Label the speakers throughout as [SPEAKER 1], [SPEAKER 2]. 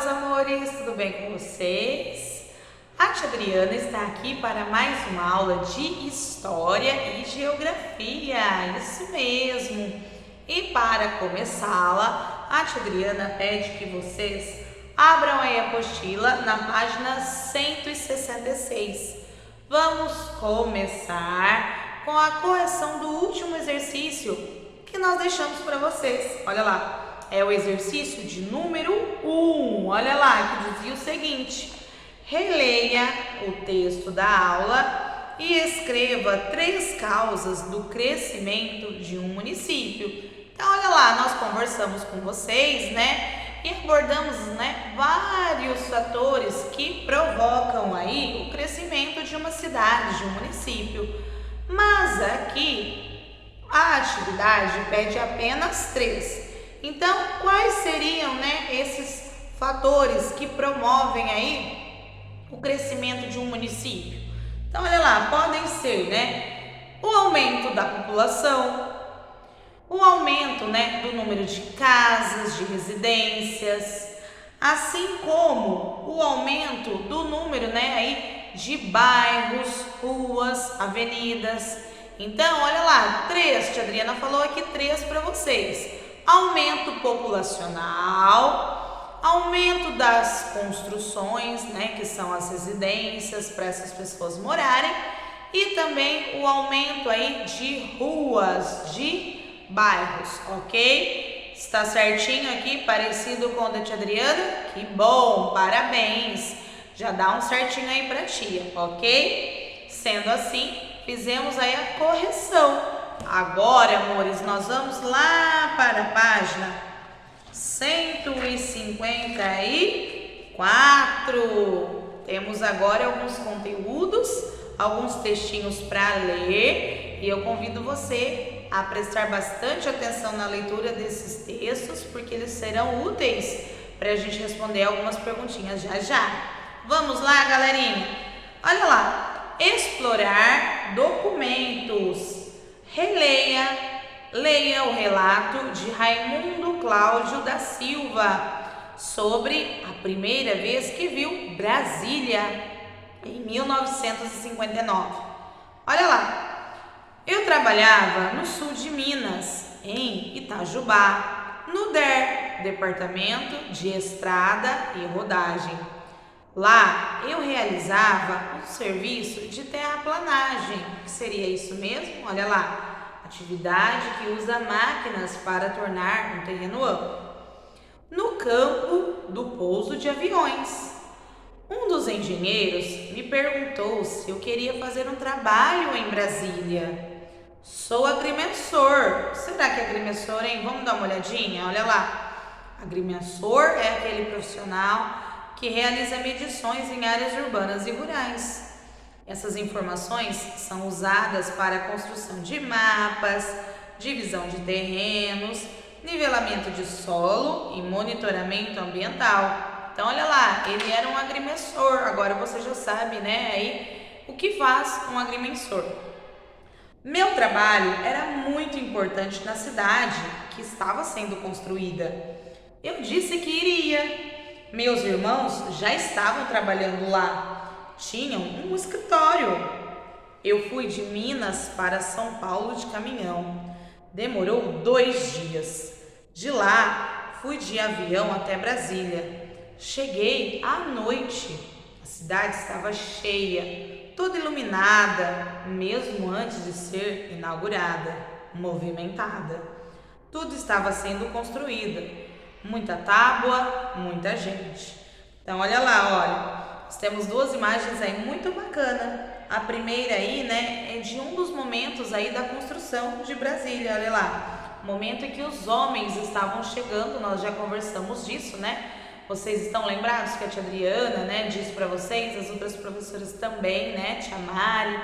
[SPEAKER 1] amores, tudo bem com vocês? A tia Adriana está aqui para mais uma aula de História e Geografia, isso mesmo. E para começá-la, a tia Adriana pede que vocês abram aí a apostila na página 166. Vamos começar com a correção do último exercício que nós deixamos para vocês. Olha lá. É o exercício de número 1, olha lá, que dizia o seguinte: releia o texto da aula e escreva 3 causas do crescimento de um município. Então, olha lá, nós conversamos com vocês, e abordamos, vários fatores que provocam aí o crescimento de uma cidade, de um município. Mas aqui, a atividade pede apenas 3. Então, quais seriam, esses fatores que promovem aí o crescimento de um município? Então, olha lá, podem ser, o aumento da população, o aumento, do número de casas, de residências, assim como o aumento do número, aí de bairros, ruas, avenidas. Então, olha lá, 3, tia Adriana falou aqui 3 para vocês. Aumento populacional, aumento das construções, que são as residências para essas pessoas morarem, e também o aumento aí de ruas, de bairros, ok? Está certinho aqui, parecido com o da tia Adriana? Que bom, parabéns! Já dá um certinho aí para tia, ok? Sendo assim, fizemos aí a correção. Agora, amores, nós vamos lá para a página 154. Temos agora alguns conteúdos, alguns textinhos para ler, e eu convido você a prestar bastante atenção na leitura desses textos, porque eles serão úteis para a gente responder algumas perguntinhas já. Vamos lá, galerinha? Olha lá, explorar documentos. Leia o relato de Raimundo Cláudio da Silva sobre a primeira vez que viu Brasília, em 1959. Olha lá, eu trabalhava no sul de Minas, em Itajubá, no DER, Departamento de Estrada e Rodagem. Lá eu realizava um serviço de terraplanagem, que seria isso mesmo? Olha lá, atividade que usa máquinas para tornar um terreno amplo. No campo do pouso de aviões, um dos engenheiros me perguntou se eu queria fazer um trabalho em Brasília. Sou agrimensor. Será que é agrimensor, hein? Vamos dar uma olhadinha? Olha lá, agrimensor é aquele profissional que realiza medições em áreas urbanas e rurais. Essas informações são usadas para a construção de mapas, divisão de terrenos, nivelamento de solo e monitoramento ambiental. Então, olha lá, ele era um agrimensor. Agora você já sabe, aí o que faz um agrimensor. Meu trabalho era muito importante na cidade que estava sendo construída. Eu disse que iria. Meus irmãos já estavam trabalhando lá, tinham um escritório. Eu fui de Minas para São Paulo de caminhão, demorou 2 dias. De lá, fui de avião até Brasília. Cheguei à noite, a cidade estava cheia, toda iluminada, mesmo antes de ser inaugurada, movimentada. Tudo estava sendo construído. Muita tábua, muita gente. Então, olha lá, nós temos 2 imagens aí muito bacana. A primeira aí, é de um dos momentos aí da construção de Brasília, olha lá. Momento em que os homens estavam chegando, nós já conversamos disso, Vocês estão lembrados que a tia Adriana, disse para vocês, as outras professoras também, tia Mari,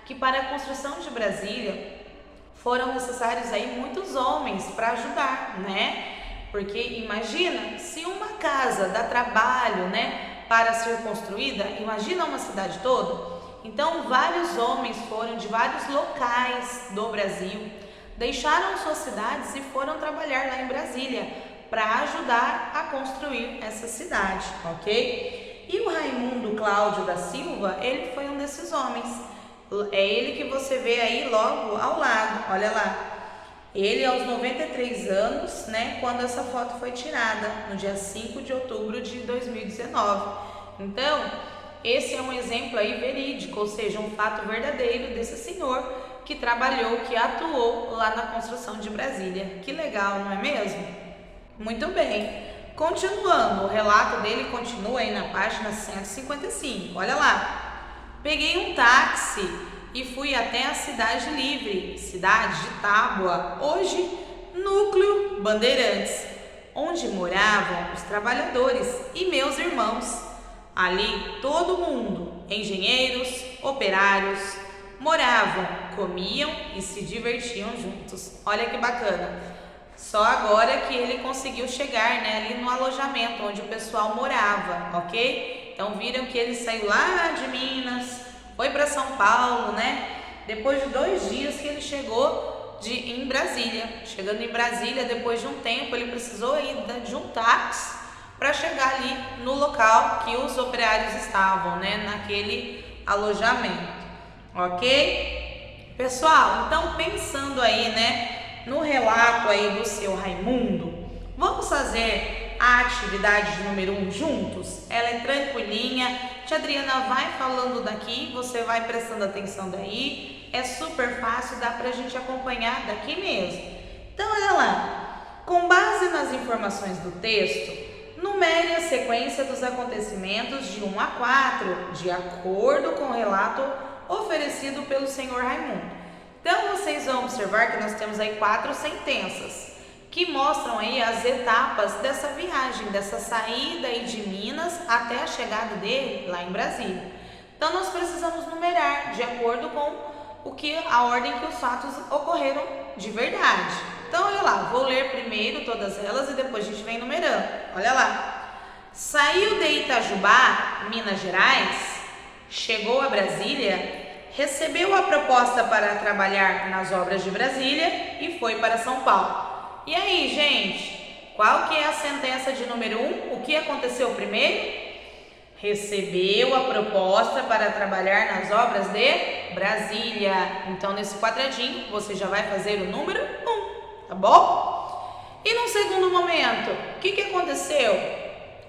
[SPEAKER 1] que para a construção de Brasília foram necessários aí muitos homens para ajudar, Porque imagina, se uma casa dá trabalho, para ser construída, imagina uma cidade toda. Então, vários homens foram de vários locais do Brasil, deixaram suas cidades e foram trabalhar lá em Brasília para ajudar a construir essa cidade, ok? E o Raimundo Cláudio da Silva, ele foi um desses homens. É ele que você vê aí logo ao lado, olha lá. Ele aos 93 anos, né, quando essa foto foi tirada, no dia 5 de outubro de 2019. Então, esse é um exemplo aí verídico, ou seja, um fato verdadeiro desse senhor que trabalhou, que atuou lá na construção de Brasília. Que legal, não é mesmo? Muito bem. Continuando, o relato dele continua aí na página 155. Olha lá. Peguei um táxi e fui até a Cidade Livre, cidade de Tábua, hoje Núcleo Bandeirantes, onde moravam os trabalhadores e meus irmãos. Ali todo mundo, engenheiros, operários, moravam, comiam e se divertiam juntos. Olha que bacana. Só agora que ele conseguiu chegar, né, ali no alojamento onde o pessoal morava, ok? Então viram que ele saiu lá de Minas, foi para São Paulo, né? Depois de 2 dias que ele chegou em Brasília. Chegando em Brasília, depois de um tempo, ele precisou ainda de um táxi para chegar ali no local que os operários estavam, né? Naquele alojamento, ok? Pessoal, então pensando aí, né? No relato aí do seu Raimundo, vamos fazer a atividade de número 1 juntos? Ela é tranquilinha, tia Adriana vai falando daqui, você vai prestando atenção daí, é super fácil, dá pra gente acompanhar daqui mesmo. Então olha lá, com base nas informações do texto, numere a sequência dos acontecimentos de 1 a 4, de acordo com o relato oferecido pelo senhor Raimundo. Então, vocês vão observar que nós temos aí 4 sentenças que mostram aí as etapas dessa viagem, dessa saída aí de Minas até a chegada dele lá em Brasília. Então, nós precisamos numerar de acordo com a ordem que os fatos ocorreram de verdade. Então, olha lá, vou ler primeiro todas elas e depois a gente vem numerando. Olha lá. Saiu de Itajubá, Minas Gerais, chegou a Brasília, recebeu a proposta para trabalhar nas obras de Brasília e foi para São Paulo. E aí, gente, qual que é a sentença de número 1? O que aconteceu primeiro? Recebeu a proposta para trabalhar nas obras de Brasília. Então, nesse quadradinho, você já vai fazer o número 1, tá bom? E no segundo momento, o que aconteceu?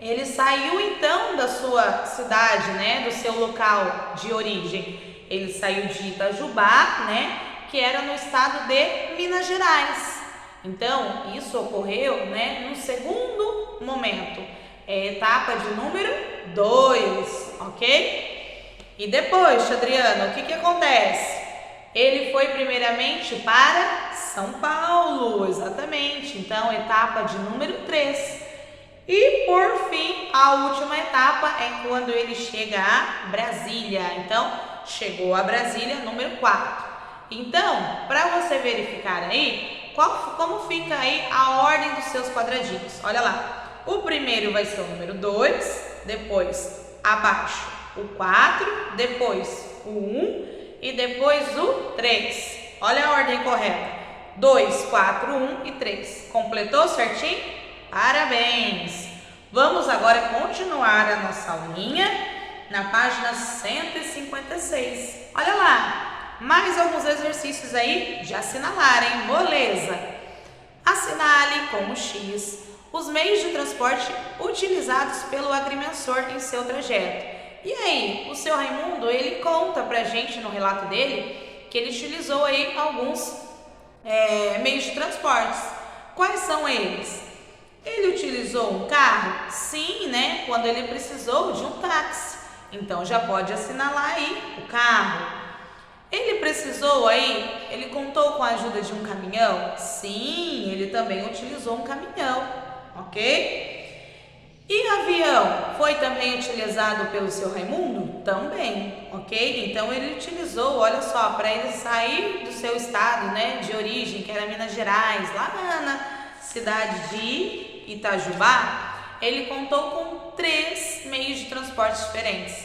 [SPEAKER 1] Ele saiu então da sua cidade, né, do seu local de origem. Ele saiu de Itajubá, né, que era no estado de Minas Gerais. Então, isso ocorreu, né, no segundo momento. É etapa de número 2, ok? E depois, Adriana, o que acontece? Ele foi primeiramente para São Paulo, exatamente. Então, etapa de número 3. E, por fim, a última etapa é quando ele chega a Brasília. Então, chegou a Brasília, número 4. Então, para você verificar aí, como fica aí a ordem dos seus quadradinhos. Olha lá, o primeiro vai ser o número 2, depois abaixo o 4, depois o 1 e depois o 3. Olha a ordem correta, 2, 4, 1 e 3. Completou certinho? Parabéns! Vamos agora continuar a nossa aulinha na página 156. Olha lá, mais alguns exercícios aí de assinalar, hein? Moleza. Assinale com o X os meios de transporte utilizados pelo agrimensor em seu trajeto. E aí, o seu Raimundo, ele conta pra gente no relato dele que ele utilizou aí alguns meios de transportes. Quais são eles? Ele utilizou um carro? Sim, né? Quando ele precisou de um táxi. Então, já pode assinalar aí o carro. Ele precisou aí, ele contou com a ajuda de um caminhão? Sim, ele também utilizou um caminhão, ok? E avião foi também utilizado pelo seu Raimundo? Também, ok? Então ele utilizou, olha só, para ele sair do seu estado, né, de origem, que era Minas Gerais, lá na cidade de Itajubá, ele contou com 3 meios de transporte diferentes: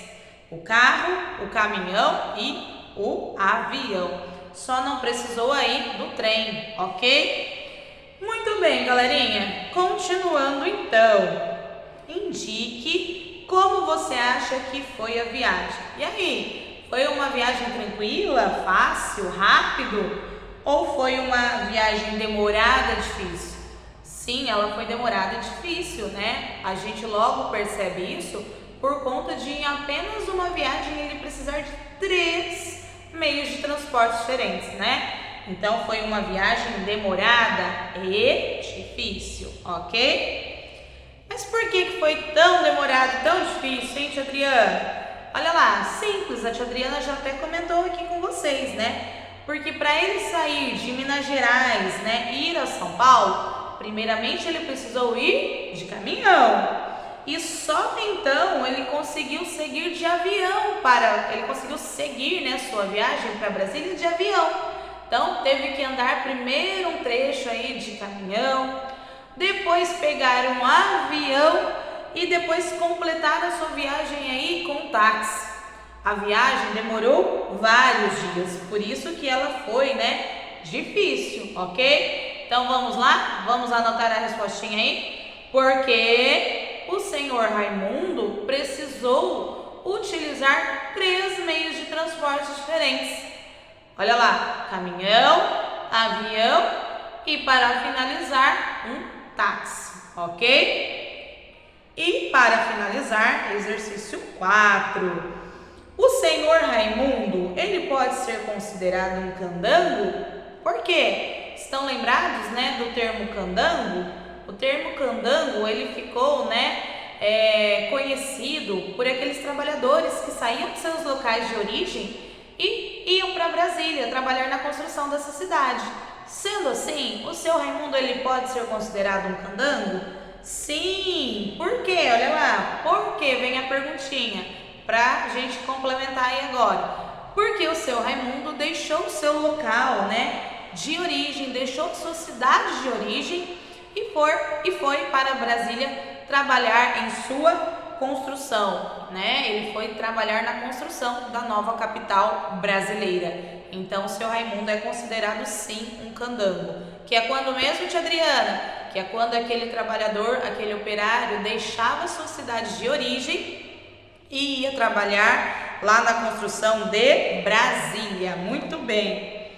[SPEAKER 1] o carro, o caminhão e o avião. Só não precisou aí do trem, ok? Muito Muito bem, galerinha. Continuando então, indique como você acha que foi a viagem. E aí, foi uma viagem tranquila, fácil, rápido? Ou foi uma viagem demorada, difícil? Sim, ela foi demorada e difícil, né? A gente logo percebe isso por conta de em apenas uma viagem ele precisar de 3 meios de transporte diferentes, né? Então foi uma viagem demorada e difícil, ok? Mas por que foi tão demorado, tão difícil, hein, tia Adriana? Olha lá, simples, a tia Adriana já até comentou aqui com vocês, né? Porque para ele sair de Minas Gerais, né, e ir a São Paulo, primeiramente ele precisou ir de caminhão. E só então ele conseguiu seguir de avião ele conseguiu seguir, né, sua viagem para Brasília de avião. Então teve que andar primeiro um trecho aí de caminhão, depois pegar um avião e depois completar a sua viagem aí com táxi. A viagem demorou vários dias, por isso que ela foi, né, difícil, ok? Então vamos lá? Vamos anotar a respostinha aí? Porque o senhor Raimundo precisou utilizar 3 meios de transporte diferentes. Olha lá, caminhão, avião e para finalizar, um táxi, ok? E para finalizar, exercício 4. O senhor Raimundo, ele pode ser considerado um candango? Por quê? Estão lembrados, né, do termo candango? O termo candango, ele ficou, né, conhecido por aqueles trabalhadores que saíam de seus locais de origem e iam para Brasília trabalhar na construção dessa cidade. Sendo assim, o seu Raimundo, ele pode ser considerado um candango? Sim! Por quê? Olha lá, por quê? Vem a perguntinha para a gente complementar aí agora. Porque o seu Raimundo deixou o seu local, né, de origem, deixou sua cidade de origem e foi para Brasília trabalhar em sua construção, né? Ele foi trabalhar na construção da nova capital brasileira. Então, o seu Raimundo é considerado sim um candango. Que é quando mesmo, tia Adriana? Que é quando aquele trabalhador, aquele operário deixava sua cidade de origem e ia trabalhar lá na construção de Brasília. Muito bem.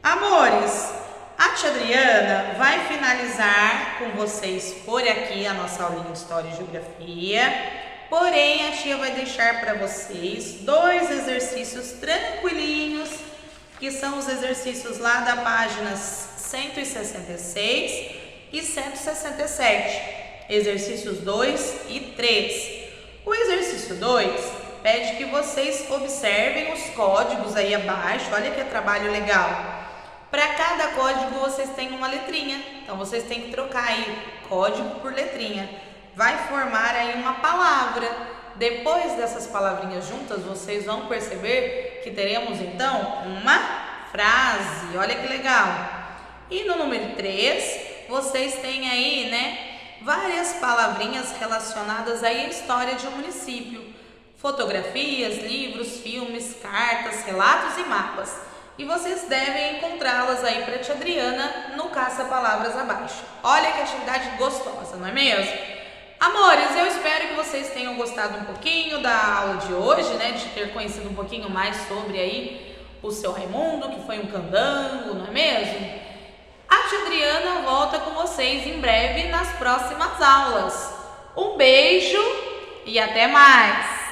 [SPEAKER 1] Amores, a tia Adriana vai finalizar com vocês por aqui a nossa aulinha de História e Geografia. Porém, a tia vai deixar para vocês 2 exercícios tranquilinhos, que são os exercícios lá da páginas 166 e 167. Exercícios 2 e 3. O exercício 2 pede que vocês observem os códigos aí abaixo. Olha que trabalho legal. Para cada código vocês têm uma letrinha, então vocês têm que trocar aí código por letrinha. Vai formar aí uma palavra. Depois dessas palavrinhas juntas, vocês vão perceber que teremos então uma frase. Olha que legal. E no número 3, vocês têm aí, né, várias palavrinhas relacionadas aí à história de um município. Fotografias, livros, filmes, cartas, relatos e mapas. E vocês devem encontrá-las aí para a tia Adriana no caça-palavras abaixo. Olha que atividade gostosa, não é mesmo? Amores, eu espero que vocês tenham gostado um pouquinho da aula de hoje, né? De ter conhecido um pouquinho mais sobre aí o seu Raimundo, que foi um candango, não é mesmo? A tia Adriana volta com vocês em breve nas próximas aulas. Um beijo e até mais!